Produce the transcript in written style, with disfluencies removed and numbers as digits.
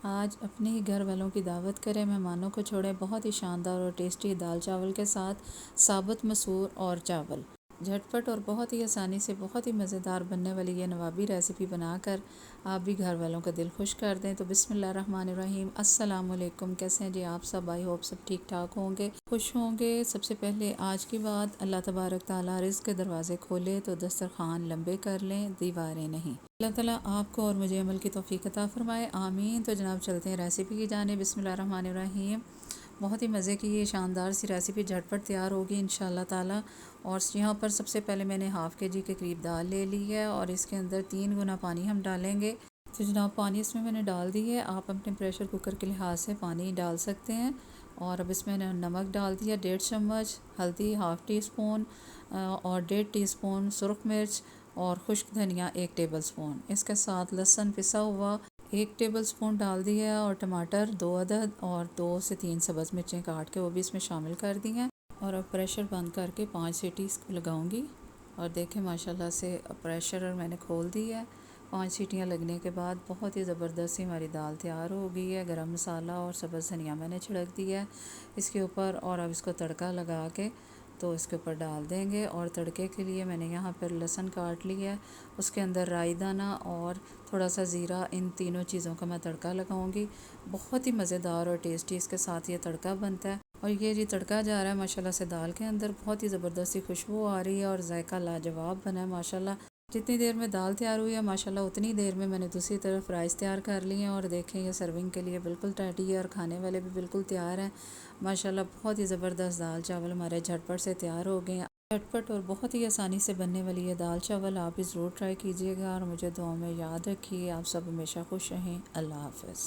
आज अपने ही घर वालों की दावत करें, मेहमानों को छोड़ें बहुत ही शानदार और टेस्टी दाल चावल के साथ साबुत मसूर और चावल। झटपट और बहुत ही आसानी से बहुत ही मज़ेदार बनने वाली ये नवाबी रेसिपी बनाकर आप भी घर वालों का दिल खुश कर दें। तो बिस्मिल्लाहिर्रहमानिर्रहीम, अस्सलाम वालेकुम। कैसे हैं जी आप सब? आई होप सब ठीक ठाक होंगे, खुश होंगे। सबसे पहले आज की बात, अल्लाह तबारक ताला रिज़्क़ के दरवाज़े खोले तो दस्तरखान लंबे कर लें, दीवारें नहीं। अल्लाह ताला आपको और मुझे अमल की तौफ़ीक अता फ़रमाए, आमीन। तो जनाब चलते हैं रेसिपी की जानिब। बिस्मिल्लाहिर्रहमानिर्रहीम। बहुत ही मज़े की ये शानदार सी रेसिपी झटपट तैयार होगी इंशाअल्लाह ताला। और यहाँ पर सबसे पहले मैंने हाफ़ के जी के करीब दाल ले ली है और इसके अंदर 3 गुना पानी हम डालेंगे। तो जनाब पानी इसमें मैंने डाल दी है, आप अपने प्रेशर कुकर के लिहाज से पानी डाल सकते हैं। और अब इसमें नमक डाल दिया 1.5 चम्मच, हल्दी हाफ़ टी स्पून और 1.5 टीस्पून सुरख मिर्च और खुश्क धनिया 1 टेबल स्पून। इसके साथ लहसुन पिसा हुआ 1 टेबल स्पून डाल दिया और टमाटर 2 अदद और 2 से 3 सब्ज़ मिर्चें काट के वो भी इसमें शामिल कर दी हैं। और अब प्रेशर बंद करके 5 सीटी इसको लगाऊंगी। और देखें माशाल्लाह से प्रेशर मैंने खोल दी है। 5 सीटियाँ लगने के बाद बहुत ही ज़बरदस्त सी हमारी दाल तैयार हो गई है। गरम मसाला और सब्ज़ धनिया मैंने छिड़क दिया है इसके ऊपर। और अब इसको तड़का लगा के तो इसके ऊपर डाल देंगे। और तड़के के लिए मैंने यहाँ पर लहसुन काट लिया है, उसके अंदर राई दाना और थोड़ा सा ज़ीरा, इन तीनों चीज़ों का मैं तड़का लगाऊंगी। बहुत ही मज़ेदार और टेस्टी इसके साथ ये तड़का बनता है। और ये जी तड़का जा रहा है माशाल्लाह से दाल के अंदर, बहुत ही ज़बरदस्त सी खुशबू आ रही है और जायका लाजवाब बना है माशाल्लाह। जितनी देर में दाल तैयार हुई है माशाल्लाह उतनी देर में मैंने दूसरी तरफ राइस तैयार कर लिए हैं। और देखें ये सर्विंग के लिए बिल्कुल रेडी है और खाने वाले भी बिल्कुल तैयार हैं माशाल्लाह। बहुत ही ज़बरदस्त दाल चावल हमारे झटपट से तैयार हो गए हैं। झटपट और बहुत ही आसानी से बनने वाली ये दाल चावल आप भी ज़रूर ट्राई कीजिएगा और मुझे दुआ में याद रखिए। आप सब हमेशा खुश रहें। अल्लाह हाफ़िज़।